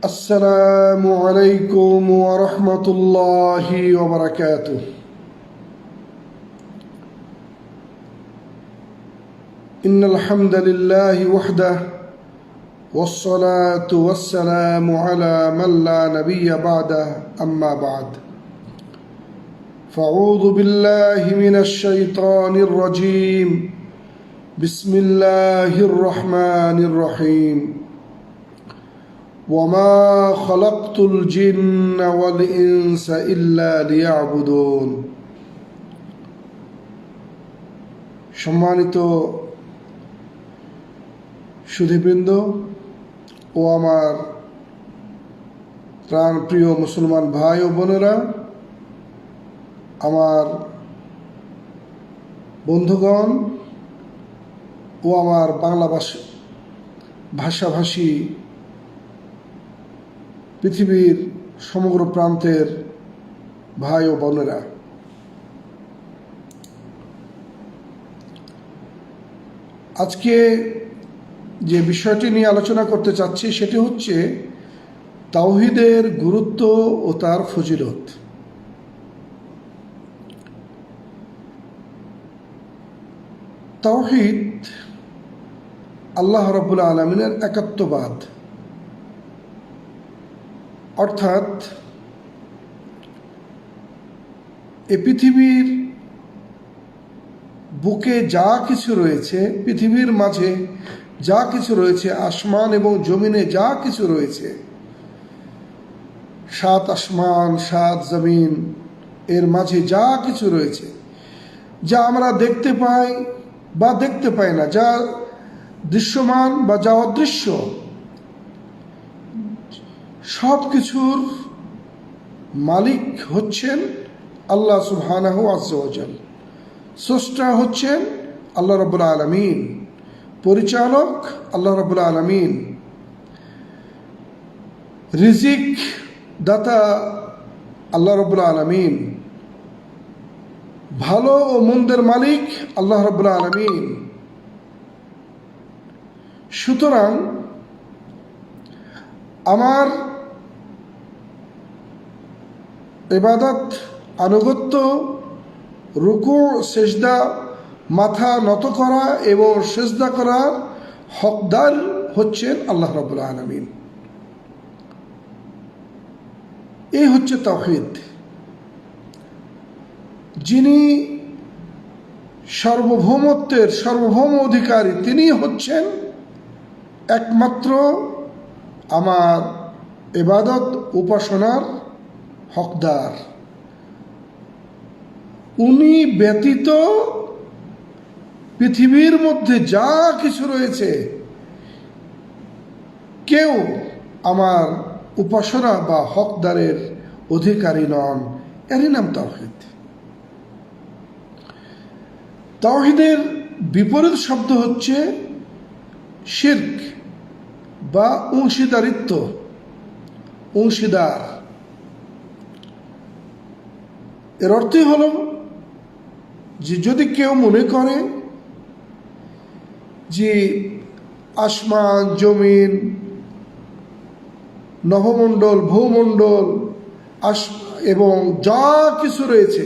السلام عليكم ورحمة الله وبركاته. إن الحمد لله وحده والصلاة والسلام على من لا نبي بعده أما بعد فأعوذ بالله من الشيطان الرجيم بسم الله الرحمن الرحيم وما خلقت الجن والإنس إلا ليعبدون. সম্মানিত সুধীবৃন্দ ও আমার প্রাণপ্রিয় মুসলমান ভাই ও বোনেরা, আমার বন্ধুগণ ও আমার বাংলা ভাষাভাষী পৃথিবীর সমগ্র প্রান্তের ভাই ও বোনেরা, আজকে যে বিষয়টি নিয়ে আলোচনা করতে চাচ্ছি সেটি হচ্ছে তাওহীদের গুরুত্ব ও তার ফজিলত। তাওহীদ আল্লাহ রাব্বুল আলামিনের একাত্মবাদ, অর্থাৎ এই পৃথিবীর বুকে যা কিছু রয়েছে, পৃথিবীর মাঝে যা কিছু রয়েছে, আসমান এবং জমিনে যা কিছু রয়েছে, সাত আসমান সাত জমিন এর মাঝে যা কিছু রয়েছে, যা আমরা দেখতে পাই বা দেখতে পাই না, যা দৃশ্যমান বা যা অদৃশ্য, সব কিছুর মালিক হচ্ছেন আল্লাহ সুবহানাহু আযজা ওয়া জাল। স্রষ্টা হচ্ছেন আল্লাহ রাব্বুল আলামিন, পরিচালক আল্লাহ রাব্বুল আলামিন, রিজিক দাতা আল্লাহ রাব্বুল আলামিন, ভালো ও মন্দের মালিক আল্লাহ রাব্বুল আলামিন। সুতরাং আমার ইবাদত, আনুগত্য, রুকু, সেজদা, মাথা নত করা এবং সেজদা করার হকদার হচ্ছেন আল্লাহ রাব্বুল আলামিন। এই হচ্ছে তাওহীদ। যিনি সার্বভৌমত্বের সার্বভৌম অধিকারী, তিনি হচ্ছেন একমাত্র আমার ইবাদত উপাসনার হকদার। উনি ব্যতীত পৃথিবীর মধ্যে যা কিছু রয়েছে, কেউ আমার উপাসনা বা হকদারের অধিকারী নন। এরই নাম তাওহীদ। তাওহীদের বিপরীত শব্দ হচ্ছে শিরক বা অংশীদারিত্ব, অংশীদার। এর অর্থই হলো যে যদি কেউ মনে করে যে আসমান জমিন নভমণ্ডল ভূমণ্ডল এবং যা কিছু রয়েছে,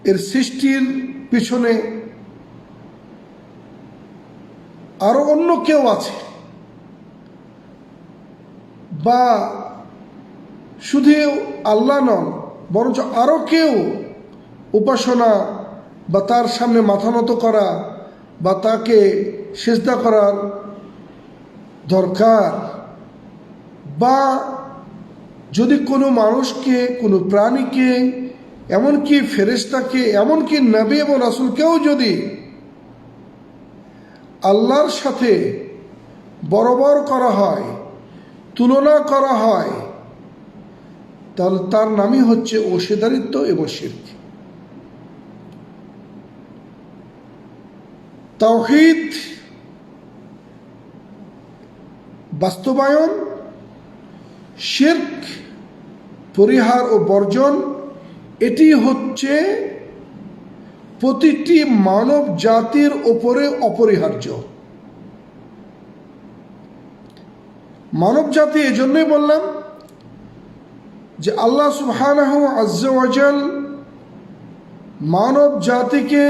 এর সৃষ্টির পিছনে আরো অন্য কেউ আছে, বা শুধু আল্লাহ নন বরঞ্চ আরো কেউ উপাসনা বা তার সামনে মাথা নত করা বা তাকে সিজদা করার দরকার, বা যদি কোনো মানুষকে, কোনো প্রাণীকে, এমনকি ফেরেশতাকে, এমনকি নবী এবং রাসূলকেও যদি আল্লাহর সাথে বরাবর করা হয়, তুলনা করা হয়, তাহলে তার নামই হচ্ছে অংশীদারিত্ব এবং শিরক। তাওহীদ বাস্তবায়ন, শিরক পরিহার ও বর্জন, এটি হচ্ছে প্রতিটি মানব জাতির ওপরে অপরিহার্য। মানব জাতি এজন্যই বললাম যে আল্লাহ সুবহানাহু আজ্জা ওয়া জাল মানব জাতিকে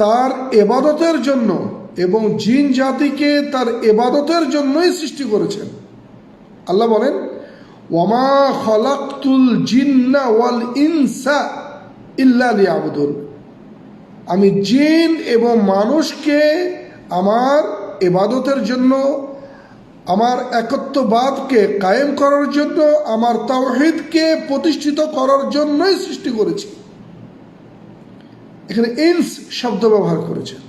তার ইবাদতের জন্য এবং জিন জাতিকে তার ইবাদতের জন্যই সৃষ্টি করেছেন। আল্লাহ বলেন, ওয়ামা খালাকতুল জিন্না ওয়াল ইনসা ইল্লা লিয়াবুদুন, আমি জিন এবং মানুষকে আমার ইবাদতের জন্য, আমার একত্ববাদকে কায়েম করার জন্য, আমার তাওহীদকে প্রতিষ্ঠিত করার জন্যই সৃষ্টি করেছি। এখানে ইনস শব্দ ব্যবহার করেছেন।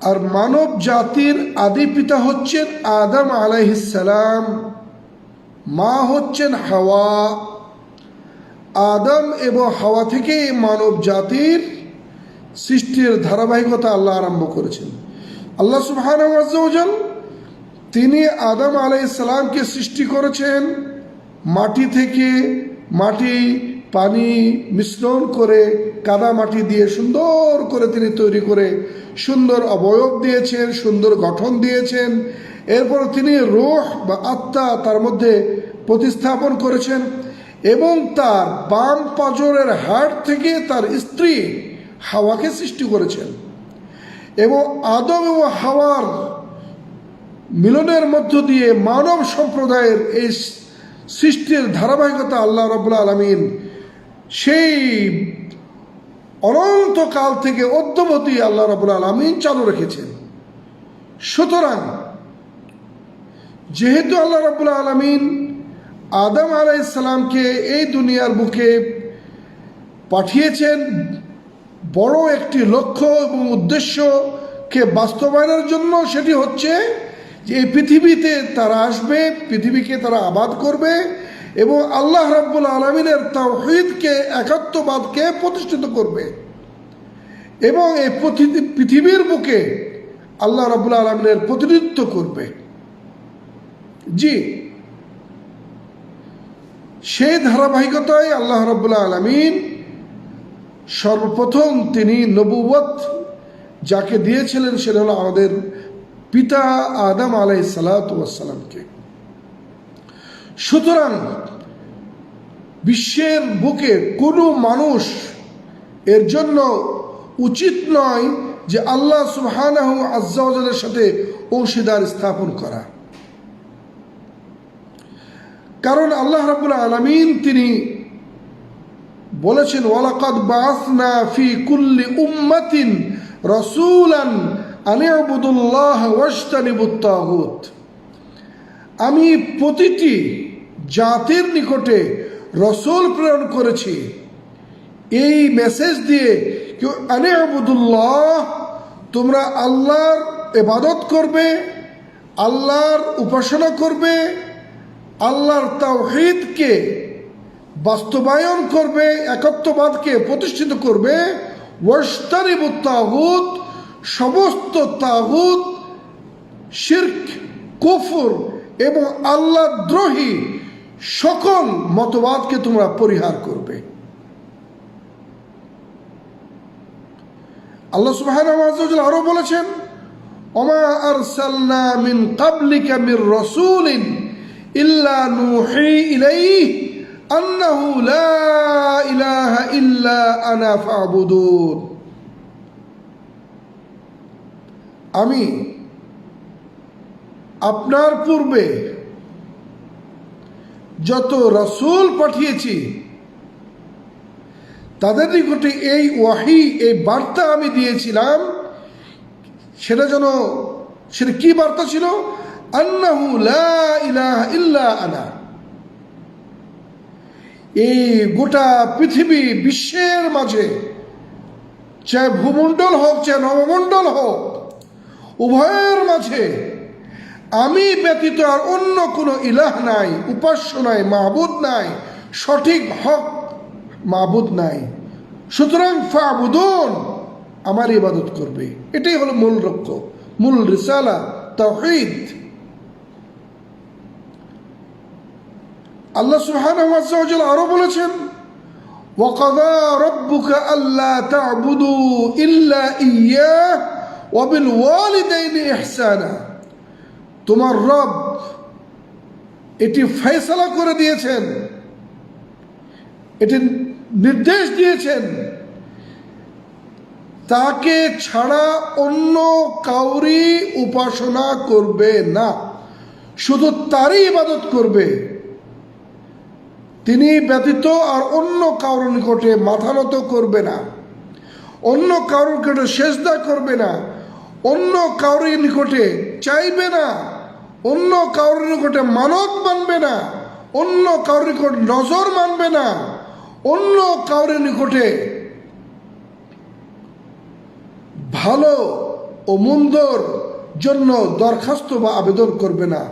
আর মানব জাতির আদি পিতা হচ্ছেন আদম আলাইহিস সালাম, মা হচ্ছেন হাওয়া। আদম এবং হাওয়া থেকে মানব জাতির সৃষ্টির ধারাবাহিকতা আল্লাহ আরম্ভ করেছেন। আল্লাহ সুবহানাহু ওয়া তাআলা তিনি আদম আলাইহিস সালামকে সৃষ্টি করেছেন মাটি থেকে। মাটি পানি মিশ্রণ করে কাদা মাটি দিয়ে সুন্দর করে তিনি তৈরি করে সুন্দর অবয়ব দিয়েছেন, সুন্দর গঠন দিয়েছেন। এরপর তিনি রূহ বা আত্মা তার মধ্যে প্রতিস্থাপন করেছেন এবং তার বাম পাঁজরের হাড় থেকে তার স্ত্রী হাওয়াকে সৃষ্টি করেছেন। এবং আদম ও হাওয়ার মিলনের মধ্য দিয়ে মানব সম্প্রদায়ের এই সৃষ্টির ধারাবাহিকতা আল্লাহ রাব্বুল আলামিন সেই অনন্তকাল থেকে অদ্যাবধি আল্লাহ রাব্বুল আলামিন চালু রেখেছেন। সুতরাং যেহেতু আল্লাহ রাব্বুল আলামিন আদম আলাইহিস সালামকে এই দুনিয়ার বুকে পাঠিয়েছেন বড় একটি লক্ষ্য এবং উদ্দেশ্যকে বাস্তবায়নের জন্য, সেটি হচ্ছে যে এই পৃথিবীতে তারা আসবে, পৃথিবীকে তারা আবাদ করবে এবং আল্লাহ রাব্বুল আলামিনের তাওহীদকে, একাত্মবাদকে প্রতিষ্ঠিত করবে এবং এই পৃথিবীর বুকে আল্লাহ রাব্বুল আলামিনের প্রতিনিধিত্ব করবে। জি, সেই ধারাবাহিকতায় আল্লাহ রাব্বুল আলামিন সর্বপ্রথম তিনি নবুয়ত যাকে দিয়েছিলেন সেটা হলো আমাদের পিতা আদম আলাইহিস সালাতু ওয়াস সালামকে। সুতরাং বিশ্বের বুকে কোনো মানুষ এর জন্য উচিত নয় যে আল্লাহ সুবহানাহু আজ্জা ওয়া জালের সাথে অংশীদার স্থাপন করা। কারণ আল্লাহ রাব্বুল আলামিন তিনি বলেছেন, ওয়ালাকাদ বাআসনা ফি কুল্লি উম্মাতিন রাসূলান আন ইউবুদুল্লাহ ওয়াজতানিবুত তাগুত, আমি প্রতিটি জাতির নিকটে রসূল প্রেরণ করেছি এই মেসেজ দিয়ে, আন ইউবুদুল্লাহ, তোমরা আল্লাহর ইবাদত করবে, আল্লাহর উপাসনা করবে, আল্লাহর তাওহীদকে বাস্তবায়ন করবে, একত্ববাদকে প্রতিষ্ঠিত করবে, ওয়াজতানিবুত তাগুত, সমস্ত তাগুত, শিরক, কুফর এবং আল্লাহ দ্রোহী সকল মতবাদকে তোমরা পরিহার করবে। আল্লাহ সুবহানাহু ওয়া তাআলা আরো বলেছেন, ওমা আরসালনা মিন ক্বাবলিকা মির রাসূলিন ইল্লা নূহি ইলাইহি আন্নাহু লা ইলাহা ইল্লা আনা ফা'বুদুন, আমি আপনার পূর্বে যত রাসূল পাঠিয়েছি তাদের নিকটে এই ওয়াহি, এই বার্তা আমি দিয়েছিলাম, সেটা কি বার্তা ছিল? আন্নাহু লা ইলাহা ইল্লা আনা, এই গোটা পৃথিবী বিশ্বের মাঝে, চাই ভূমণ্ডল হোক চাই নবমণ্ডল হোক, উভয়ের মাঝে আমি ব্যতীত আর অন্য কোনো ইলাহ নাই, উপাস্য নাই, মাহবুদ নাই, সঠিক হক মাহবুদ নাই। সুতরাং ফা'বুদুন, আমার ইবাদত করবে। এটাই হলো মূল লক্ষ্য, মূল রিসালা, তাওহীদ। আল্লাহ সুবহানাহু ওয়া তাআলা আরো বলেছেন, ওয়াকাযা রাব্বুকা আল্লা তা'বুদু ইল্লা ইয়্যাহু ওয়াবিল ওয়ালিদাইনি ইহসানা, তোমার রব এটি ফয়সালা করে দিয়েছেন, এটি নির্দেশ দিয়েছেন, তাকে ছাড়া অন্য কাউরি উপাসনা করবে না, শুধু তারই ইবাদত করবে। তিনি ব্যতীত আর অন্য কারোর নিকটে মাথা নত করবে না, অন্য কারোর নিকটে সেজদা করবে না, অন্য কারোর নিকটে চাইবে না, অন্য কারোর নিকটে মানত মানবে না, অন্য কারোর নিকট নজর মানবে না, অন্য কারোর নিকটে ভালো ও মন্দর জন্য দরখাস্ত বা আবেদন করবে না।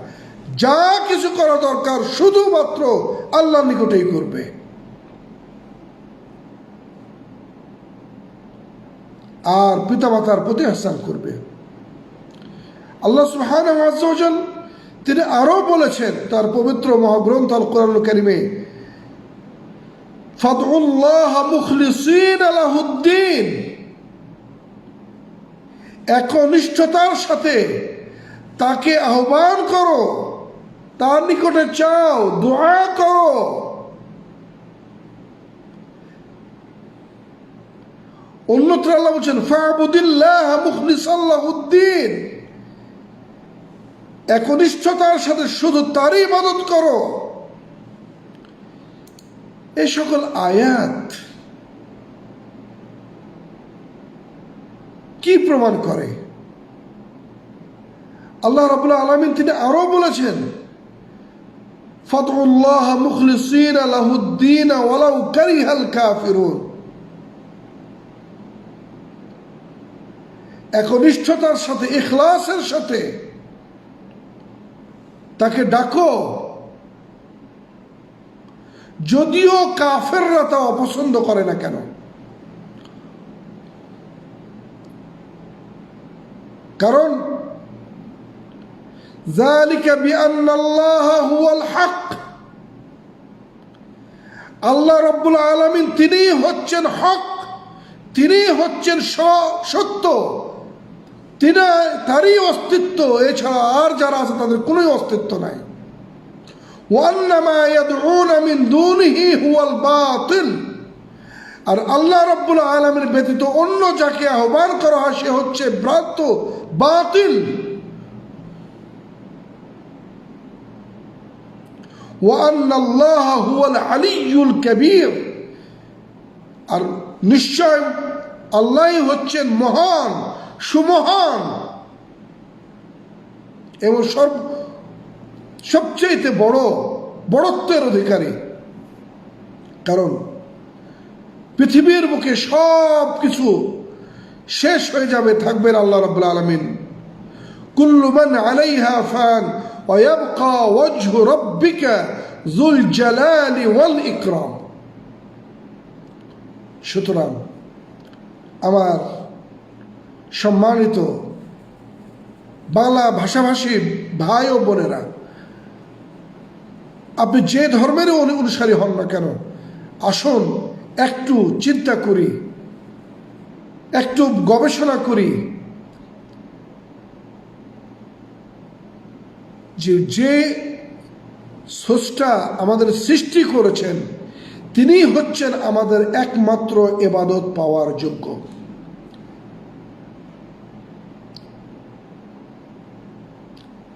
যা কিছু করা দরকার শুধুমাত্র আল্লাহর নিকটেই করবে। আর পিতামাতার প্রতি ইহসান করবে। আল্লাহ সুবহানাহু ওয়া তাআলা তিনি আরো বলেছেন তার পবিত্র মহাগ্রন্থ আল কোরআনুল কারীমে, ফাদউল্লাহ মুখলিসিনা লাহুদ্দিন, একনিষ্ঠতার সাথে তাকে আহ্বান করো, তার নিকটে চাও, দোয়া করো। অন্যত্র আল্লাহ বলছেন ফাবুদিল্লাহ মুখলিসান লাহুদ্দিন, একনিষ্ঠতার সাথে শুধু তারই ইবাদত করো। এই সকল আয়াত কি প্রমাণ করে? আল্লাহ রাব্বুল আলামিন তিনি আরো বলেছেন, ফাদউল্লাহ মুখলিসিনা লাহুদ্দিন ওয়ালাউ কারিহাল কাফিরুন, একনিষ্ঠতার সাথে, ইখলাসের সাথে তাকে ডাকো, যদিও কাফেররা তা অপছন্দ করে না কেন। কারণ যালিকা বিআন্নাল্লাহ হুয়াল হক, আল্লাহ রাব্বুল আলামিন তিনিই হচ্ছেন হক, তিনিই হচ্ছেন সত্য, তারই অস্তিত্ব, এছাড়া আর যারা আছে তাদের কোনো অস্তিত্ব নাই। ওয়ান্নামা ইয়াদউনা মিন দুনিহি হুয়াল বাতিল, আর আল্লাহ রাব্বুল আলামিন ব্যতীত অন্য যাকে আহ্বান করা হয় সে হচ্ছে ভ্রান্ত, বাতিল। ওয়ান্নাল্লাহ হুয়াল আলিয়্যুল কবীর, আর নিশ্চয় আল্লাহই হচ্ছেন মহান, সুমহান এবং সবচেয়ে বড়ত্বের অধিকারী। কারণ পৃথিবীর বুকে সব কিছু শেষ হয়ে যাবে, থাকবেন আল্লাহ রাব্বুল আলামিন। কুল্লু মান আলাইহা ফান ওয়া ইয়াবকা ওয়াজহু রাব্বিকা যুল জালালি ওয়াল ইকরাম। সুতরাং আমার সম্মানিত বাংলা ভাষাভাষী ভাই ও বোনেরা, আপনি যে ধর্মের অনুসারী হন না কেন, আসুন একটু চিন্তা করি, একটু গবেষণা করি যে স্রষ্টা আমাদের সৃষ্টি করেছেন তিনি হচ্ছেন আমাদের একমাত্র ইবাদত পাওয়ার যোগ্য।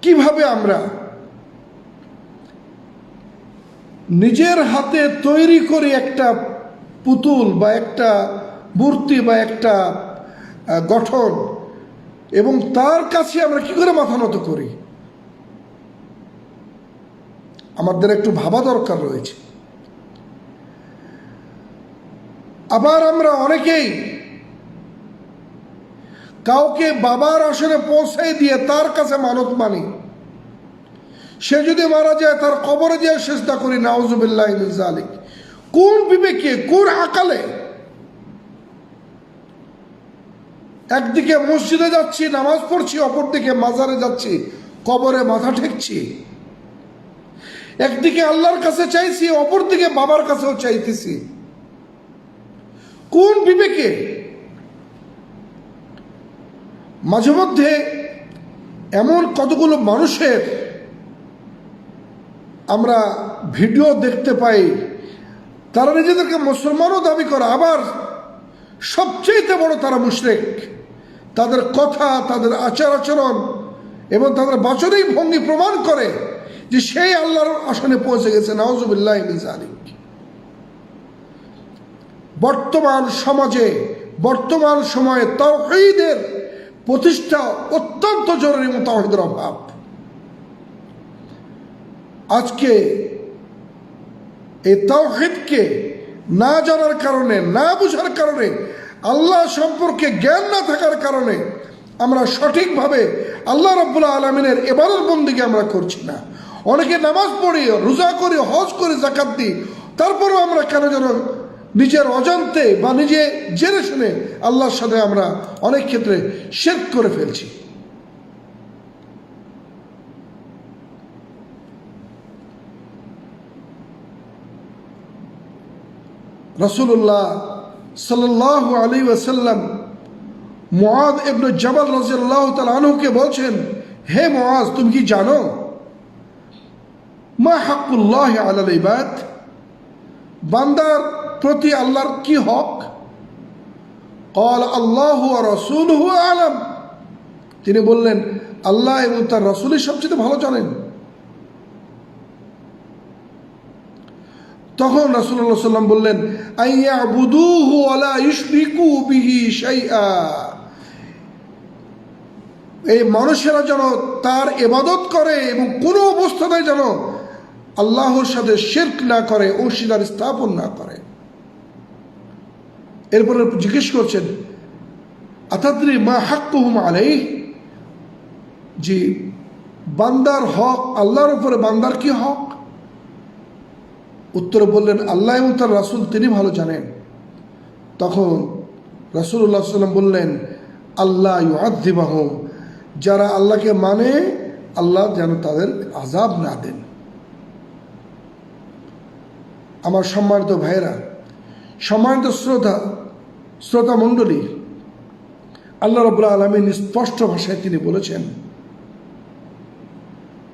কিভাবে আমরা নিজের হাতে তৈরি করি একটা পুতুল বা একটা মূর্তি বা একটা গঠন, এবং তার কাছে আমরা কি করে মাথা নত করি, আমাদের একটু ভাবা দরকার রয়েছে। আবার আমরা অনেকেই কাউকে বাবার আসনে পৌঁছাই দিয়ে তার কাছে মানত মানি, সে যদি মারা যায় তার কবরে যেয়ে সিজদা করি, নাউযুবিল্লাহি মিন যালিক। কোন বিবেকে, কোন আকালে? একদিকে মসজিদে যাচ্ছি, নামাজ পড়ছি, অপরদিকে মাজারে যাচ্ছি, কবরে মাথা ঠেকছি। একদিকে আল্লাহর কাছে চাইছি, অপরদিকে বাবার কাছেও চাইতেছি। কোন বিবেকে? মাঝে মধ্যে এমন কতগুলো মানুষের আমরা ভিডিও দেখতে পাই, তারা নিজেদেরকে মুসলমানও দাবি করে, আবার সবচেয়ে বড় তারা মুশরিক। তাদের কথা, তাদের আচার আচরণ এবং তাদের বাচনিক ভঙ্গি প্রমাণ করে যে সেই আল্লাহর আসনে পৌঁছে গেছে। নাউজুবিল্লাহ মিন যালিক। বর্তমান সমাজে, বর্তমান সময়ে তাওহীদের প্রতিষ্ঠা অত্যন্ত জরুরি এবং তাওহীদের অভাব। আজকে এই তাওহীদকে না জানার কারণে, না বুঝার কারণে, আল্লাহ সম্পর্কে জ্ঞান না থাকার কারণে আমরা সঠিকভাবে আল্লাহ রাব্বুল আলামিনের ইবাদত বন্দেগী আমরা করছি না। অনেকে নামাজ পড়ি, রোজা করি, হজ করি, যাকাত দিই, তারপরেও আমরা কেন যেন নিজের অজান্তে বা নিজে জেনে শুনে আল্লাহর সাথে আমরা অনেক ক্ষেত্রে শিরক করে ফেলছি। রাসূলুল্লাহ সাল্লাল্লাহু আলাইহি ওয়াসাল্লাম মুআয ইবনে জাবাল রাদিয়াল্লাহু তাআলা আনহুকে বলছেন, হে মুআয, তুমি কি জানো মা হাক্কুল্লাহি আলাল ইবাদ, বান্দার প্রতি আল্লাহর কি হক? ক্বাল আল্লাহু ওয়া রাসূলুহু আ'লাম। তিনি বললেন, আল্লাহ এবং তার রাসূলই সবচেয়ে ভালো জানেন। তখন রাসূলুল্লাহ সাল্লাম বললেন, আইয়াবুদুহু ওয়া লা ইউশরিকু বিহি শাইআ, এই মানুষেরা যেন তার ইবাদত করে এবং কোনো অবস্থাতেই যেন আল্লাহর সাথে শিরক না করে, অংশীদার স্থাপন না করে। এরপরে জিজ্ঞেস করছেন, আতাদরি মা হাক্কুহুম আলাইহি, যে বান্দার হক, আল্লাহর উপরে বান্দার কি হক? উত্তরে বললেন, আল্লাহ এবং তার রাসূল তিনি ভালো জানেন। তখন রাসূলুল্লাহ সাল্লাল্লাহু আলাইহি ওয়াসাল্লাম বললেন, আল্লাহ ইউআযযিবাহুম, যারা আল্লাহকে মানে আল্লাহ যেন তাদের আযাব না দেন। আমার সম্মানিত ভাইয়েরা, সম্মানিত শ্রোতা মণ্ডলী, আল্লাহ রাব্বুল আলামিন স্পষ্ট ভাষায় তিনি বলেছেন,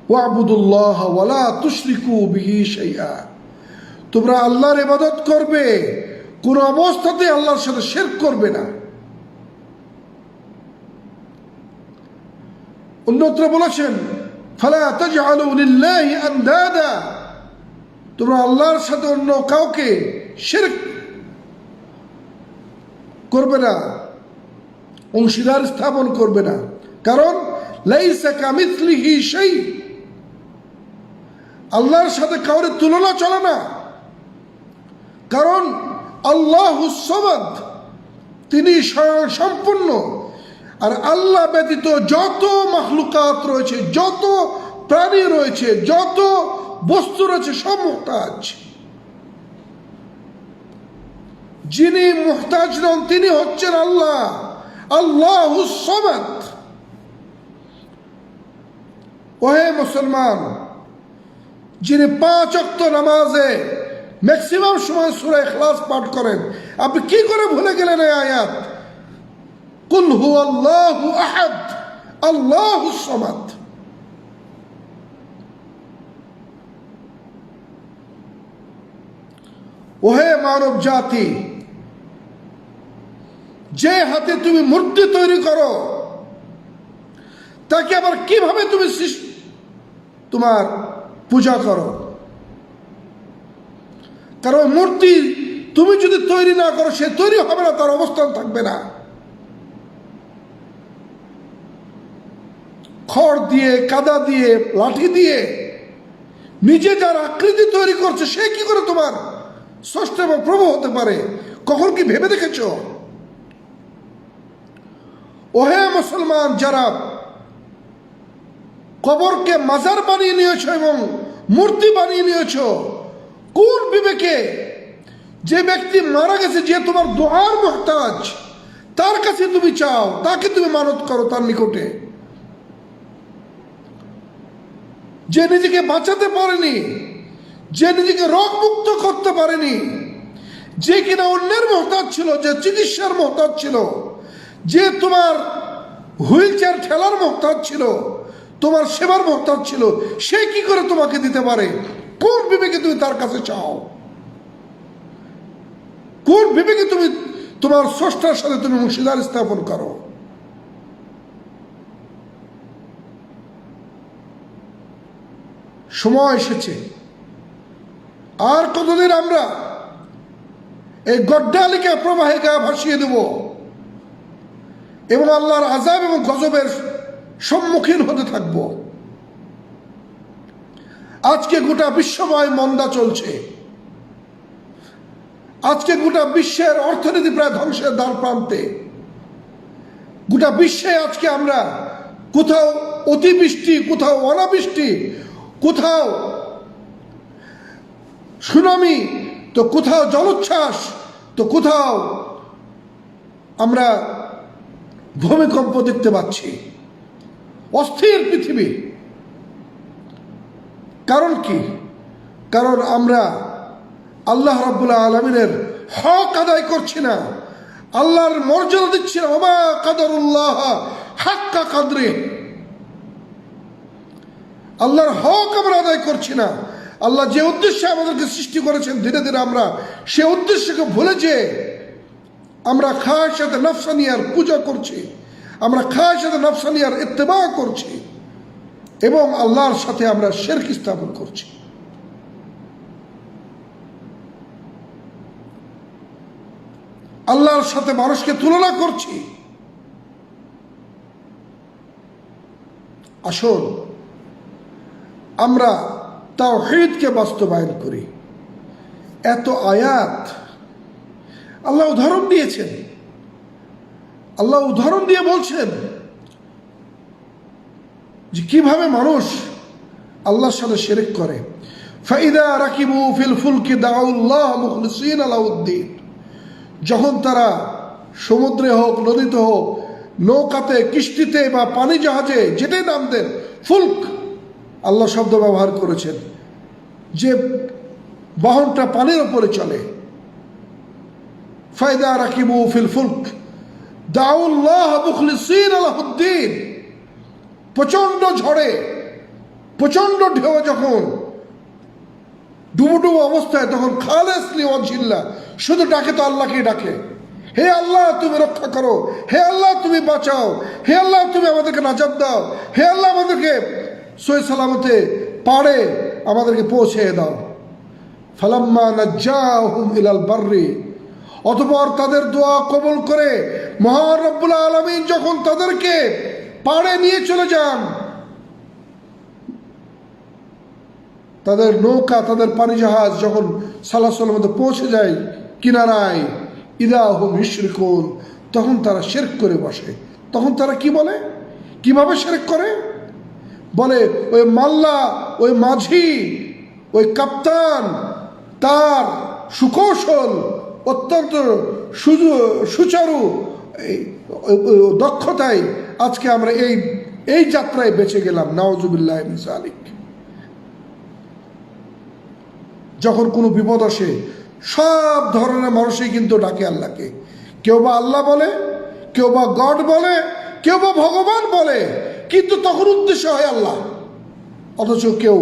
ওয়াবুদুল্লাহ ওয়া লা তুশরিকু বিহি শাইআ, তোমরা আল্লাহর ইবাদত করবে, কোন অবস্থাতে আল্লাহর সাথে শিরক করবে না। অন্যত্র বলেছেন, ফালা তাজআলু লিল্লাহি আনদাদা, তোমরা আল্লাহর সাথে অন্য কাউকে শিরক করবে না, অংশীদার স্থাপন করবে না। কারণ লাইসা কামিসলিহি শাই, আল্লাহর সাথে কাউরে তুলনা চলে না। কারণ আল্লাহুস সামাদ, তিনি স্বয়ং সম্পূর্ণ। আর আল্লাহ ব্যতীত যত মাখলুকাত রয়েছে, যত প্রাণী রয়েছে, যত বস্তু রয়েছে, সব মুহতাজ। যিনি মুহতাজ নন তিনি হচ্ছেন আল্লাহ, আল্লাহুস সামাদ। ওহে মুসলমান, যিনি 5 ওয়াক্ত নামাজে ম্যাক্সিমাম সময় সূরা ইখলাস পাঠ করেন, আপনি কি করে ভুলে গেলেন এই আয়াত? কুল হুয়াল্লাহু আহাদ আল্লাহুস সামাদ। ওহে মানব জাতি, যে হাতে তুমি মূর্তি তৈরি করো তাকে আবার কিভাবে তুমি তোমার পূজা করো? কারণ মূর্তি তুমি যদি তৈরি না করো, সে তৈরি হবে না, তার অবস্থান থাকবে না। খড় দিয়ে, কাদা দিয়ে, লাঠি দিয়ে নিজে যার আকৃতি তৈরি করছে, সে কি করে তোমার স্রষ্টা এবং প্রভু হতে পারে? কখন কি ভেবে দেখেছ? ওহে মুসলমান, যারা কবরকে মাজার বানিয়ে নিয়েছ এবং মূর্তি বানিয়ে নিয়েছ, কোন বিবেকে? যে ব্যক্তি মারা গেছে, যে তোমার দোয়ার মুহতাজ, তার কাছে তুমি চাও, তাকে তুমি মানত করো তার নিকটে। যে নিজেকে বাঁচাতে পারেনি, যে নিজেকে রোগ মুক্ত করতে পারেনি, যে কিনা অন্যের মুহতাজ ছিল, যে চিকিৎসার মুহতাজ ছিল, যে তোমার হুইল চেয়ার ঠেলার মোহতাজ ছিল, তোমার সেবার মোহতাজ ছিল, সে কি করে তোমাকে দিতে পারে? কোন বিবেকে তুমি তার কাছে চাও? কোন বিবেকে তুমি তোমার স্রষ্টার সাথে তুমি অংশীদার স্থাপন করো? সময় এসেছে, আর কতদিন আমরা এই গড্ডালিকা প্রবাহিকা ভাসিয়ে দেব এবং আল্লাহর আযাব এবং গজবের সম্মুখীন হতে থাকব? আজকে গোটা বিশ্বময় মন্দা চলছে, আজকে গোটা বিশ্বের অর্থনীতি প্রায় ধ্বংসের দ্বার প্রান্তে। গোটা বিশ্বে আজকে আমরা কোথাও অতিবৃষ্টি, কোথাও অনাবৃষ্টি, কোথাও সুনামি, তো কোথাও জলোচ্ছ্বাস, তো কোথাও আমরা ভূমিকম্প দেখতে পাচ্ছি। অস্থির পৃথিবী। কারণ কি? কারণ আমরা আল্লাহ রাব্বুল আলামিনের হক আদায় করছি না, আল্লাহর মর্যাদা দিচ্ছি না। ওমা কাদারুল্লাহ হাক্কা কাদরে, আল্লাহর হক আমরা আদায় করছি না। আল্লাহ যে উদ্দেশ্যে আমাদেরকে সৃষ্টি করেছেন, ধীরে ধীরে আমরা সে উদ্দেশ্যকে ভুলে যে আমরা খায়সাতে নফসানিয়ার পূজা করছি, আমরা খায়সাতে নফসানিয়ার ইত্তেবা করছি এবং আল্লাহর সাথে আমরা শিরক স্থাপন করছি। আল্লাহর সাথে মানুষকে তুলনা করছি। আসুন আমরা তাওহীদকে বাস্তবায়ন করি। এত আয়াত আল্লাহ উদাহরণ দিয়েছেন, আল্লাহ উদাহরণ দিয়ে বলছেন যে কিভাবে মানুষ আল্লাহর সাথে শিরক করে। ফাইদা রাকিবু ফিল ফুলকি দাউল্লাহ মুখলিসিনা লাহুদ্দিন, যখন তারা সমুদ্রে হোক, নদীতে হোক, নৌকাতে, কিস্তিতে বা পানি জাহাজে, যেটাই নাম দেন, ফুলক আল্লাহ শব্দ ব্যবহার করেছেন, যে বাহনটা পানির উপরে চলে। ফাইদা রাকিবু ফিল ফুলক দাউল্লাহ মুখলিসিনা লাহুদ্দিন, প্রচন্ড ঝড়ে, প্রচন্ড ঢেউ যখন ডুবুডুবু অবস্থায়, তখন খালেস লিওয়াজহিল্লাহ, শুধু ডাকে তো আল্লাহকেই ডাকে। হে আল্লাহ তুমি রক্ষা করো, হে আল্লাহ তুমি বাঁচাও, হে আল্লাহ তুমি আমাদেরকে নাজাত দাও, হে আল্লাহ আমাদেরকে সহি সালামতে পারে আমাদেরকে পৌঁছে দাও। ফালাম্মা নাজ্জাহুম ইলাল বাররি, অতঃপর তাদের দোয়া কবুল করে মহান রব্বুল আলামিন যখন তাদেরকে পাড়ে নিয়ে চলে যান, তাদের নৌকা, তাদের পানি জাহাজ যখন সালাসলের মধ্যে পৌঁছে যায় কিনারায়, ইদা হুম ইশরিকুন, তখন তারা শিরক করে বসে। তখন তারা কি বলে? কিভাবে শিরক করে? বলে ওই মাল্লা, ওই মাঝি, ওই কাপ্তান, তার সুকৌশল, অত্যন্ত সুচারু দক্ষতায় আজকে আমরা এই যাত্রায় বেঁচে গেলাম। নাউজুবিল্লাহ মিন যালিক। যখন কোনো বিপদ আসে, সব ধরনের মানুষই কিন্তু ডাকে আল্লাহকে। কেউ বা আল্লাহ বলে, কেউ বা গড বলে, কেউ বা ভগবান বলে, কিন্তু তখন উদ্দেশ্য হয় আল্লাহ। অথচ কেউ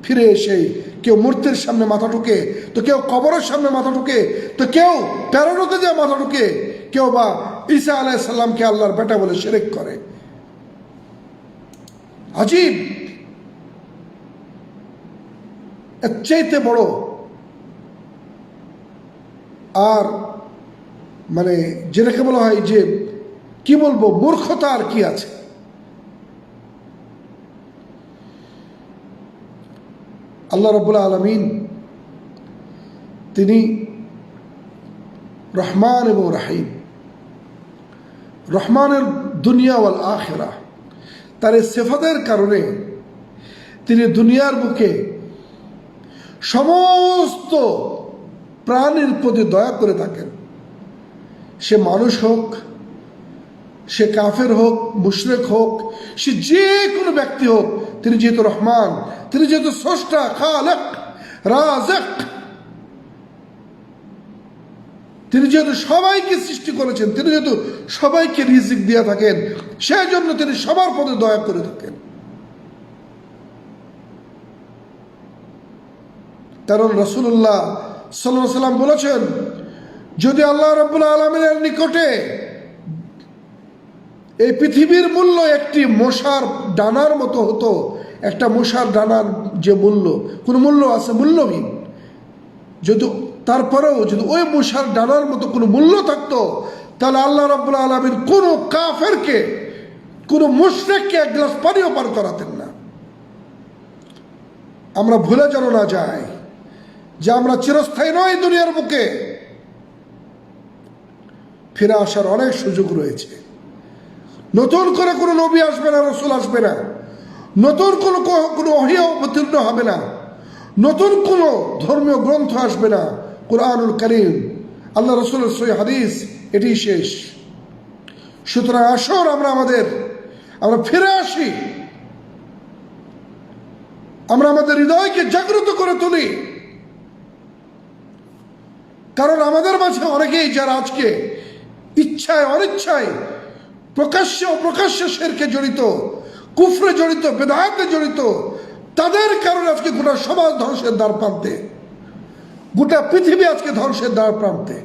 ফিরে এসে কেউ মূর্তির সামনে মাথা ঠুকে, তো কেউ কবরের সামনে মাথা ঠুকে, তো কেউ প্যারোনোতে যায় মাথা ঠুকে, কেউ বা ঈসা আলাইহিস সালামকে আল্লাহর বেটা বলে শিরক করে। আজীব। এর চাইতে বড় আর মানে যেটাকে বলা হয় যে কি বলবো, মূর্খতা আর কি আছে? আল্লাহ রাব্বুল আলামিন তিনি রহমান এবং রাহিম, রহমানের দুনিয়া ওয়াল আখিরা, তার এই সিফাতের কারণে তিনি দুনিয়ার বুকে সমস্ত প্রাণীর প্রতি দয়া করে থাকেন। সে মানুষ হোক, সে কাফের হোক, মুশরিক হোক, সে যে কোনো ব্যক্তি হোক, তিনি যেহেতু রহমান, তিনি যেহেতু স্রষ্টা, খালেক, রাযিক, তিনি যেহেতু সবাইকে সৃষ্টি করেছেন, তিনি যেহেতু সবাইকে রিজিক দিয়ে থাকেন, সেই জন্য তিনি সবার প্রতি দয়া করে থাকেন। কারণ রাসূলুল্লাহ সাল্লাল্লাহু আলাইহি ওয়াসাল্লাম বলেছেন, যদি আল্লাহ রাব্বুল আলামিনের নিকটে এই পৃথিবীর মূল্য একটি মশার ডানার মতো হতো, একটা মশার ডানার যে মূল্য, কোনো মূল্য আছে মূল্যহীন, যদি তারপরেও যদি ওই মশার ডানার মতো কোনো মূল্য থাকতো, তাহলে আল্লাহ রাব্বুল আলামিন কোনো কাফেরকে, কোনো মুশরিককে এক গ্লাস পানিও পান করাতেন না। আমরা ভুলে যেন না যাই যে আমরা চিরস্থায়ী নয় দুনিয়ার বুকে, ফিরে আসার অনেক সুযোগ রয়েছে। নতুন করে কোনো নবী আসবে না, রাসূল আসবে না, নতুন কোনো ওহী অবতীর্ণ হবে না, নতুন কোনো ধর্মীয় গ্রন্থ আসবে না। কুরআনুল কারীম, আল্লাহ রাসূলের সহিহ হাদিস, এটি শেষ। সুতরাং আসর আমরা ফিরে আসি, আমরা আমাদের হৃদয়কে জাগ্রত করে তুলি। কারণ আমাদের মাঝে অনেকেই যারা আজকে ইচ্ছায় অনিচ্ছায়, প্রকাশ্যে অপ্রকাশ্যে শিরকে জড়িত, কুফরে জড়িত, বিদআতে জড়িত, তাদের কারণে আজকে গোটা সমাজ ধ্বংসের দ্বার প্রান্তে, গোটা পৃথিবী আজকে ধ্বংসের দ্বার প্রান্তে।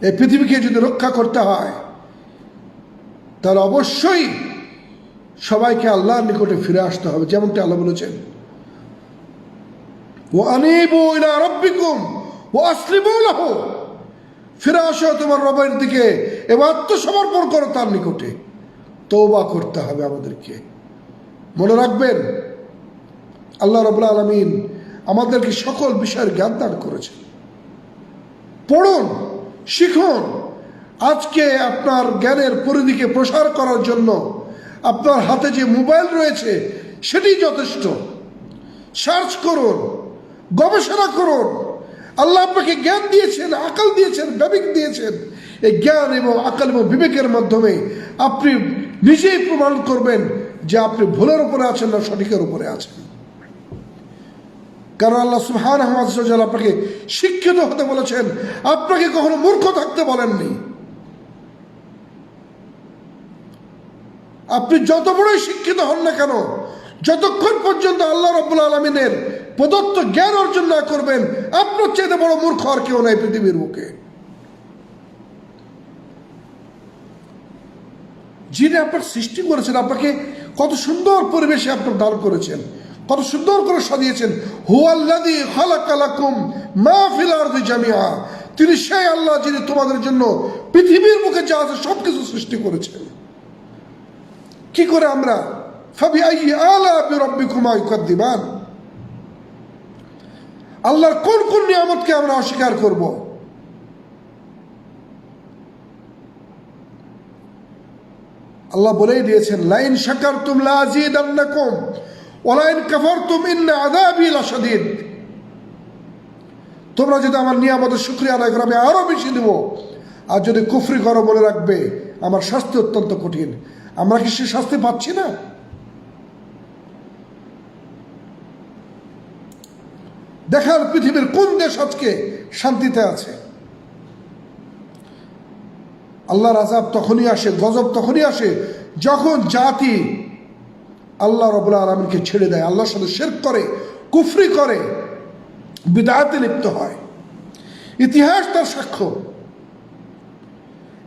এই পৃথিবীকে যদি রক্ষা করতে হয়, তাহলে অবশ্যই সবাইকে আল্লাহর নিকটে ফিরে আসতে হবে। যেমনটি আল্লাহ বলেছেন, ওয়া আনিবু ইলা রাব্বিকুম ওয়া আসলিমু লাহু, ফিরে আসো তোমার রবের দিকে এবং আত্মসমর্পণ করো তার নিকটে। তওবা করতে হবে আমাদেরকে। মনে রাখবেন, আল্লাহ রাব্বুল আলামিন আমাদেরকে সকল বিষয়ের জ্ঞান দান করেছেন। পড়ুন, শিখুন। আজকে আপনার জ্ঞানের পরিধিকে প্রসার করার জন্য আপনার হাতে যে মোবাইল রয়েছে সেটি যথেষ্ট। সার্চ করুন, গবেষণা করুন। আল্লাহ আপনাকে জ্ঞান দিয়েছেন, আকল দিয়েছেন, বিবেক দিয়েছেন। এই জ্ঞান এবং আকল এবং বিবেকের মাধ্যমে আপনি নিজেই প্রমাণ করবেন যে আপনি ভুলের উপরে আছেন না সঠিকের উপরে আছেন। কারণ আল্লাহ সুবহানাহু ওয়া তাআলা আপনাকে শিক্ষিত হতে বলেছেন, আপনাকে কখনো মূর্খ থাকতে বলেননি। আপনি যত বড়ই শিক্ষিত হন না কেন, যতক্ষণ পর্যন্ত আল্লাহ রাব্বুল আলামিনের প্রদত্ত জ্ঞান অর্জন না করবেন, আপনার চাইতে বড় মূর্খ আর কেউ নাই পৃথিবীর বুকে। যিনি আপনার সৃষ্টি করেছেন, আপনাকে কত সুন্দর পরিবেশে আপনার দান করেছেন, কত সুন্দর করে সাজিয়েছেন। হুয়াল্লাযী খালাকা লাকুম মা ফিল আরদি জামিআ, তিনি সেই আল্লাহ যিনি তোমাদের জন্য পৃথিবীর বুকে যা আছে সবকিছু সৃষ্টি করেছেন। কি করে আমরা ফাবিআইয়ি আলা'i রাব্বিকুমা ইউকাযযিবান, আল্লাহর কোন কোন নিয়ামতকে আমরা অস্বীকার করব? আল্লাহ বলেই দিয়েছেন, লাইন শাকারতুম লাযীদান্নাকুম ওয়া লাইন কাফারতুম ইন্না আযাবি লাশাদীদ। তোমরা যদি আমার নিয়ামতের শুকরিয়া আদায় করো, আমি আরো বেশি দেব, আর যদি কুফরি করো মনে রাখবে আমার শাস্তি অত্যন্ত কঠিন। আমরা কি সে শাস্তি পাচ্ছি না? দেখার পৃথিবীর কোন দেশ আজকে শান্তিতে আছে? আল্লাহর আযাব তখনই আসে, গজব তখনই আসে যখন জাতি আল্লাহ রাব্বুল আলামিনকে ছেড়ে দেয়, আল্লাহর সাথে শিরক করে, কুফরি করে, বিদআতে লিপ্ত হয়। ইতিহাস তার সাক্ষ্য।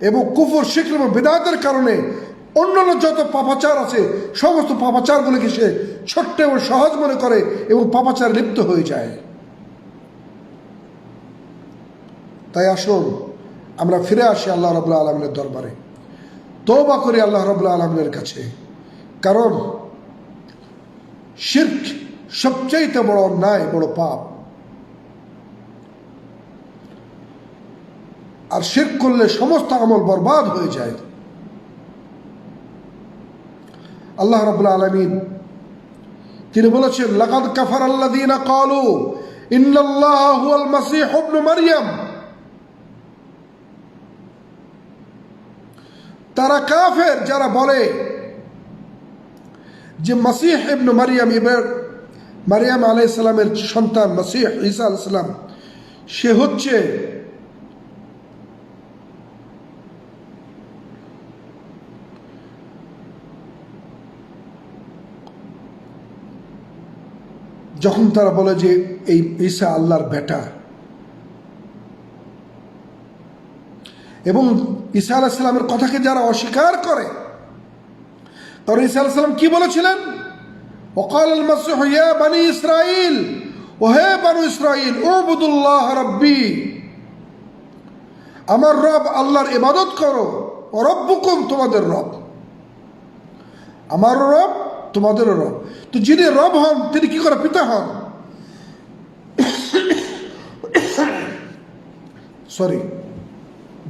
এবং কুফর, শিরক এবং বিদআতের কারণে অন্যান্য যত পাপাচার আছে সমস্ত পাপাচারগুলোকে সে ছোট্ট এবং সহজ মনে করে এবং পাপাচার লিপ্ত হয়ে যায়। তাই আসুন আমরা ফিরে আসি আল্লাহ রাব্বুল আলামিনের দরবারে, তওবা করি আল্লাহ রাব্বুল আলামিনের কাছে। কারণ শিরক সবচেয়ে বড় অন্যায়, বড় পাপ। আর শিরক করলে সমস্ত আমল বরবাদ হয়ে যায়। আল্লাহ রাব্বুল আলামিন তিনি বলেছেন, লাকাদ কাফারাল্লাযীনা ক্বালু ইন্নাল্লাহা হুয়াল মাসীহ ইবনু মারইয়াম। তারা কাফের যারা বলে যে মাসীহ ইবনু মারইয়াম, মারইয়াম আলাইহিস সালামের সন্তান মাসীহ ঈসা আলাইহিস সালাম, সে হচ্ছে যখন তারা বলে যে এই ঈসা আল্লাহর বেটা, এবং ঈসা আলাইহিস সালামের কথাকে যারা অস্বীকার করে, তখন ঈসা আলাইহিস সালাম কি বলেছিলেন? ওয়াকাল আল মাসীহু ইয়া বানি ইসরাঈল, ও হে বানু ইসরাঈল, উবুদুল্লাহ রাব্বি, আমার রব আল্লাহর ইবাদত করো, ও রব্বুকুম, তোমাদের রব, আমার রব তোমাদেরও রব। তো যিনি রব হন তিনি কি করে পিতা হন? সরি,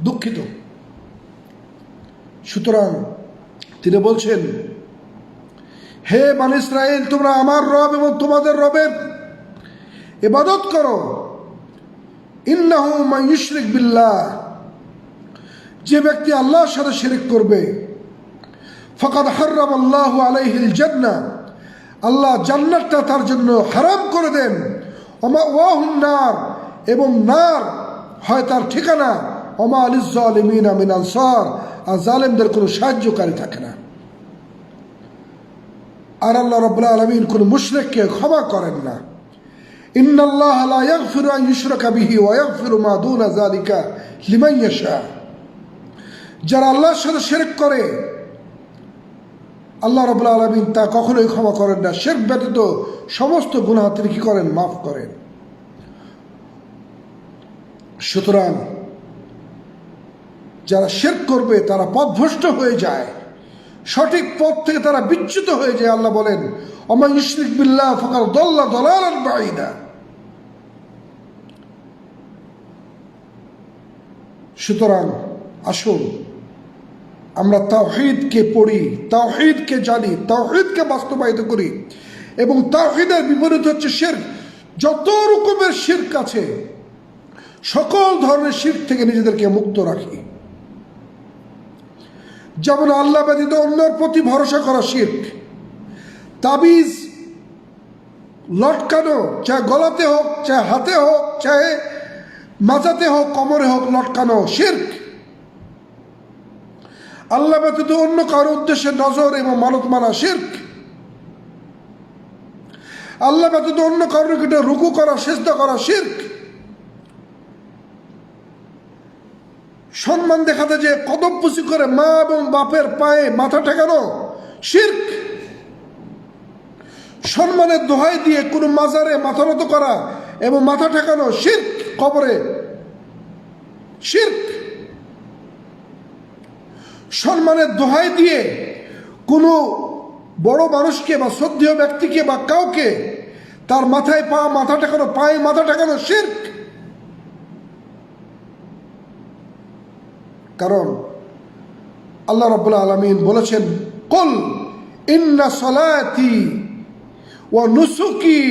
দুঃখিত। সুতরাং তিনি বলছেন, হে বানি ইসরাঈল, তোমরা আমার রব এবং তোমাদের রবের ইবাদত করো। ইন্নাহু মান ইউশরিক বিল্লাহ, যে ব্যক্তি আল্লাহর সাথে শিরক করবে, ফাকাদ হাররামাল্লাহু আলাইহিল জান্নাহ, আল্লাহ জান্নাতটা তার জন্য হারাম করে দেন। ওয়া মাওয়াহুন নার, এবং নার হয় তার ঠিকানা। ওয়া মা লিজ জালিমিনা মিন আনসার, আর জালেমদের কোনো সাহায্যকারী থাকে না। আর আল্লাহ রাব্বুল আলামিন কোন মুশরিককে ক্ষমা করেন না। ইন্নাল্লাহা লা ইয়াগফিরু আন ইউশরাকা বিহি ওয়া ইয়াগফিরু মা দুনা যালিকা লিমান ইয়াশা, যারা আল্লাহর সাথে শিরক করে আল্লাহ রাব্বুল আলামিন তা কখনোই ক্ষমা করেন না। শিরক ব্যতীত সমস্ত গুনাহ তিনি কি করেন? মাফ করেন। সুতরাং যারা শিরক করবে তারা পথভ্রষ্ট হয়ে যায়, সঠিক পথ থেকে তারা বিচ্যুত হয়ে যায়। আল্লাহ বলেন, ওয়া মান ইউশরিক বিল্লাহ ফাকাদ দাল্লা দালালান বাঈদা। সুতরাং আসুন আমরা তাওহীদকে পড়ি, তাওহীদকে জানি, তাওহীদকে বাস্তবায়িত করি, এবং তাওহীদের বিপরীত হচ্ছে শিরক। যত রকমের শিরক আছে সকল ধরনের শিরক থেকে নিজেদেরকে মুক্ত রাখি। যেমন আল্লাহ ব্যতীত অন্যের প্রতি ভরসা করা শিরক, তাবিজ লটকানো, চাহে গলাতে হোক, চাহে হাতে হোক, চাহে মাথাতে হোক, কোমরে হোক, লটকানো শিরক। আল্লাহ ব্যতীত অন্য কারো উদ্দেশ্যে নজর এবং মানত মানা শিরক। আল্লাহ ব্যতীত অন্য কারোর নিকটে রুকু করা, সিজদা করা শিরক। সম্মান দেখাতে যে কদম পুষি করে মা এবং বাপের পায়ে মাথা ঠেকানো শিরক। সম্মানের দোহাই দিয়ে কোনো মাজারে মাথা নত করা এবং মাথা ঠেকানো শিরক, কবরে শিরক। সম্মানের দোহাই দিয়ে কোনো বড় মানুষকে বা শ্রদ্ধেয় ব্যক্তিকে বা কাউকে তার মাথায় মাথা ঠেকানো, পায়ে মাথা ঠেকানো শিরক। কারণ আল্লাহ রাব্বুল আলামিন বলেছেন, কুল ইন্না সলাতি ওয়া নুসুকি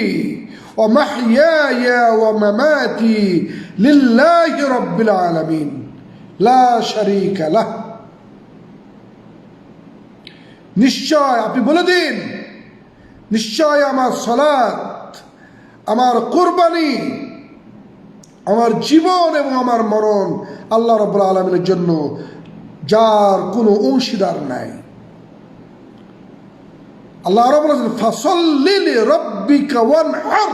ওয়া মাহইয়ায়া ওয়া মামাতি লিল্লাহি রাব্বিল আলামিন লা শারীকা লাহ। নিশ্চয়, আপনি বলে দিন, নিশ্চয় আমার সালাত, আমার কুরবানি, আমার জীবন এবং আমার মরণ আল্লাহ রাব্বুল আলামিনের জন্য, যার কোনো অংশীদার নাই। আল্লাহ রাব্বুল আলামিন ফাসাল্লি লিরাব্বিকা ওয়ানহার,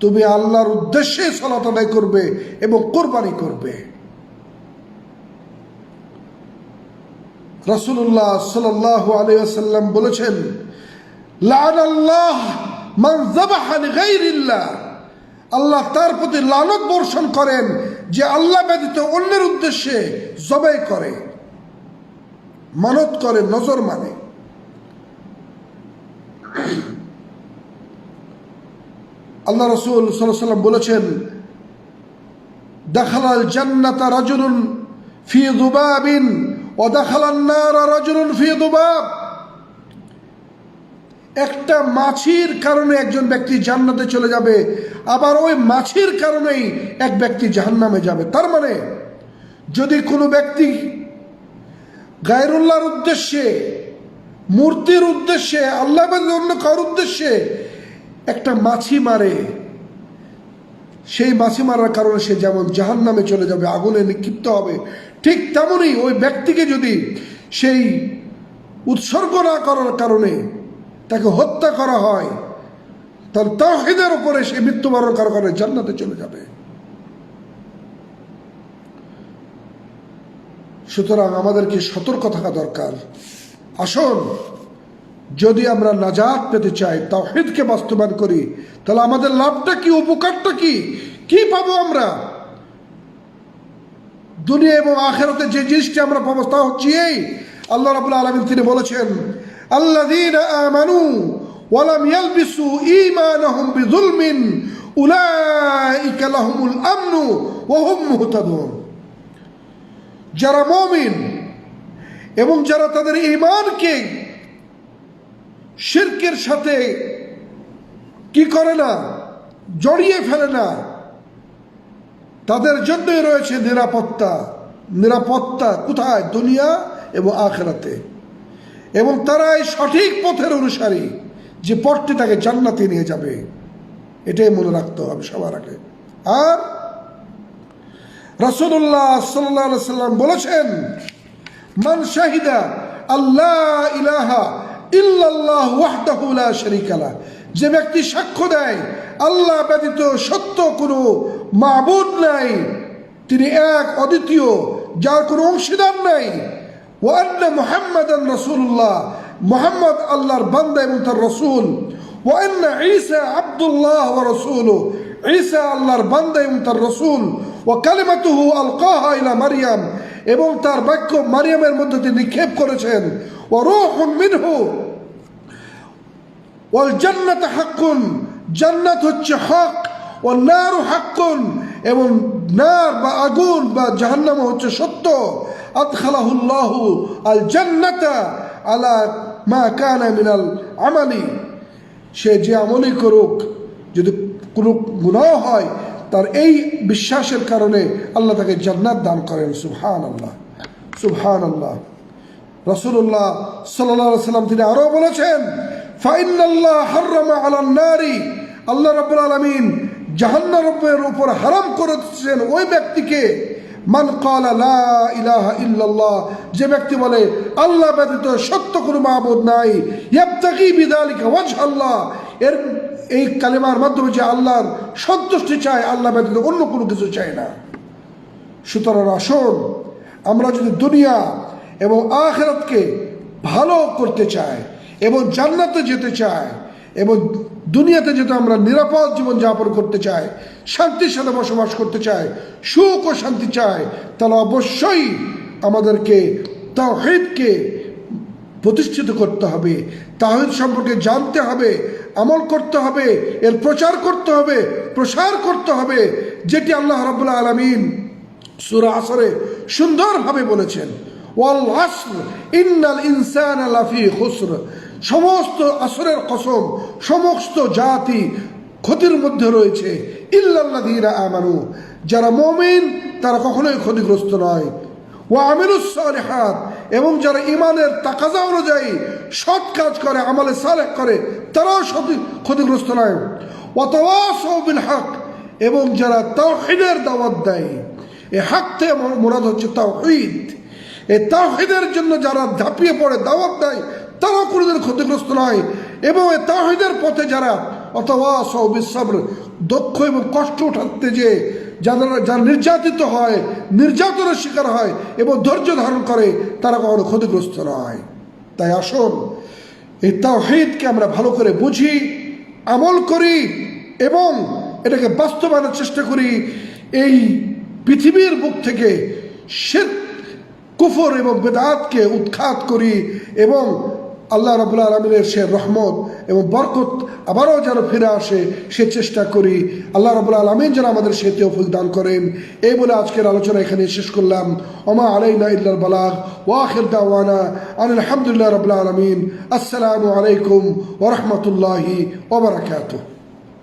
তুমি আল্লাহর উদ্দেশ্যে সালাত আদায় করবে এবং কুরবানি করবে। রাসূলুল্লাহ সাল্লাল্লাহু আলাইহি ওয়াসাল্লাম বলেছেন, লাআনাল্লাহ মান যাবাহা লিগাইরিল্লাহ, আল্লাহ তার প্রতি লানত বর্ষণ করেন যে আল্লাহ ব্যতীত অন্যের উদ্দেশ্যে জবাই করে, মানত করে, নজর মানে। আল্লাহ রাসূল সাল্লাল্লাহু আলাইহি ওয়াসাল্লাম বলেছেন, দাখালাল জান্নাতা রাজুলুন ফি যুবাবিন ওয়া দাখালান নারা রাজুলুন ফি যুবাব। একটা মাছির কারণে একজন ব্যক্তি জান্নাতে চলে যাবে, আবার ওই মাছির কারণেই এক ব্যক্তি জাহান্নামে যাবে। তার মানে যদি কোনো ব্যক্তি গায়রুল্লাহর উদ্দেশ্যে, মূর্তির উদ্দেশ্যে, আল্লাহ ব্যতীত অন্য কারোর উদ্দেশ্যে একটা মাছি মারে, সেই মাছি মারার কারণে সে যেমন জাহান্নামে চলে যাবে, আগুনে নিক্ষিপ্ত হবে, ঠিক তেমনই ওই ব্যক্তিকে যদি সেই উৎসর্গ না করার কারণে তাকে হত্যা করা হয়, তাহলে তাওহীদের উপরে সে মৃত্যুবরণ করার কারণে জান্নাতে চলে যাবে। সুতরাং আমাদেরকে সতর্ক থাকা দরকার। আসুন, যদি আমরা নাজাত পেতে চাই, তাওহীদকে বাস্তবায়ন করি, তাহলে আমাদের লাভটা কি, উপকারটা কি, কি পাবো আমরা দুনিয়া এবং আখিরাতে? যে জিনিসটি আমরা পাবো তা হচ্ছে এই, আল্লাহ রাব্বুল আলামিন তিনি বলেছেন, আল্লাযীনা আমানু ওয়া লাম ইয়ালবিসু ঈমানাহুম বিযুলমিন উলাইকা লাহুমুল আমনু ওয়া হুম মুহতাদুন। যারা মুমিন এবং যারা তাদের ঈমানকে শিরকের সাথে কি করে না, জড়িয়ে ফেলে না, তাদের জন্যই রয়েছে নিরাপত্তা। নিরাপত্তা কোথায়? দুনিয়া এবং আখিরাতে। এবং তারা এই সঠিক পথের অনুসারী, যে পথটি তাকে জান্নাতে নিয়ে যাবে, এটাই মনে রাখতে হবে সবার আগে। আর রাসূলুল্লাহ সাল্লাল্লাহু আলাইহি ওয়াসাল্লাম বলেছেন, মান শাহিদা আল্লাহ ইলাহা ইল্লাল্লাহ ওয়াহদাহু লা শারীকা লাহ, যে ব্যক্তি সাক্ষ্য দেয় আল্লাহ ব্যতীত সত্য কোনো মাবুদ নাই, তিনি এক অদ্বিতীয়, যার কোনো অংশীদার নাই, ওয়া আন্না মুহাম্মাদান রাসূলুল্লাহ, মুহাম্মদ আল্লাহর বান্দা এবং তার রাসূল, ওয়া আন্না ঈসা আব্দুল্লাহ ওয়া রাসূলুহু, ঈসা আল্লাহর বান্দা এবং তার রাসূল, ওয়া কালিমাতুহু আলকাহা ইলা মারইয়াম, এবং তার বাক্য মারিয়ামের মধ্যে তিনি নিক্ষেপ করেছেন, ওয়া রূহুন মিনহু, ওয়াল জান্নাতু হাক্কুন, জান্নাত হচ্ছে হক, ওয়ান নারু হাক্কুন, এবং নার বা আগুন বা জাহান্নাম হচ্ছে সত্য, আদখালাহুল্লাহু আল জান্নাতা আলা মা কানা মিনাল আমালি, সে যে আমলই করুক, যদি কোনো গুনাহ হয়, তার এই বিশ্বাসের কারণে আল্লাহ তাকে জান্নাত দান করেন। সুবহানাল্লাহ, সুবহানাল্লাহ। রাসূলুল্লাহ সাল্লাল্লাহু আলাইহি ওয়াসাল্লাম তিনি আরো বলেছেন, ফাইন্নাল্লাহ হাররামা আলান নারি, আল্লাহ রাব্বুল আলামিন জাহান্নামের উপর হারাম করেছেন ওই ব্যক্তিকে, মান ক্বালা লা ইলাহা ইল্লাল্লাহ, যে ব্যক্তি বলে আল্লাহ ব্যতীত সত্য কোনো মাবুদ নাই, ইয়াবতাগি বিযালিকা ওয়াজহাল্লাহ, এর এই কালেমার মাধ্যমে যে আল্লাহর সন্তুষ্টি চায়, আল্লাহ ব্যতীত অন্য কোনো কিছু চায় না। সুতরাং আসুন, আমরা যদি দুনিয়া এবং আখিরাতকে ভালো করতে চাই এবং জান্নাতে যেতে চাই এবং দুনিয়াতে যেতে আমরা নিরাপদ জীবন যাপন করতে চাই, শান্তির সাথে বসবাস করতে চাই, সুখ ও শান্তি চাই, তাহলে অবশ্যই আমাদেরকে তাওহীদকে প্রতিষ্ঠিত করতে হবে, তাওহীদ সম্পর্কে জানতে হবে, আমল করতে হবে, এর প্রচার করতে হবে, প্রসার করতে হবে, যেটি আল্লাহ রাব্বুল আলামিন সূরা আসরে সুন্দরভাবে বলেছেন, ওয়াল আসর ইন্নাল ইনসানা লাফি খুসর, সমস্ত আসরের কসম, সমস্ত জাতি ক্ষতির মধ্যে রয়েছে, ইল্লাল্লাযীনা আমানু, যারা মুমিন তারা কখনোই ক্ষতিগ্রস্ত নয়, ওয়া আমিলুস সালিহাত, এবং যারা ঈমানের তাকাজা অনুযায়ী সৎ কাজ করে, আমলে সালেহ করে, তারাও ক্ষতিগ্রস্ত নয়, ওয়া তাওয়াসাউ বিল হক, এবং যারা তাওহীদের দাওয়াত দেয়, এই হক থেকে মুরাদ হচ্ছে তাওহীদ, এই তাওহীদের জন্য যারা ঝাঁপিয়ে পড়ে দাওয়াত দেয়, তারাও কোনোদিন ক্ষতিগ্রস্ত নয়, এবং এই তাওহীদের পথে যারা ওয়াতাওয়াসাউ বিস সবর, দুঃখ এবং কষ্ট উঠাতে যে যারা নির্যাতিত হয়, নির্যাতনের শিকার হয় এবং ধৈর্য ধারণ করে, তারা কখনো ক্ষতিগ্রস্ত নয়। তাই আসুন, এই তাওহীদকে আমরা ভালো করে বুঝি, আমল করি এবং এটাকে বাস্তবায়নের চেষ্টা করি। এই পৃথিবীর বুক থেকে শিরক, কুফর এবং বেদাতকে উৎখাত করি এবং আল্লাহ রাব্বুল আলামিনের সে রহমত এবং বরকত আবারও যেন ফিরে আসে সে চেষ্টা করি। আল্লাহ রাব্বুল আলামিন যেন আমাদের সে তৌফিক দান করেন। এই বলে আজকের আলোচনা এখানে শেষ করলাম। ওমা আলাইনা ইল্লাল বালাগ ওয়া আখির দাওয়ানা আনিল হামদুলিল্লাহি রাব্বিল আলামিন। আসসালামু আলাইকুম ওয়া রাহমাতুল্লাহি ওয়া বারাকাতুহু।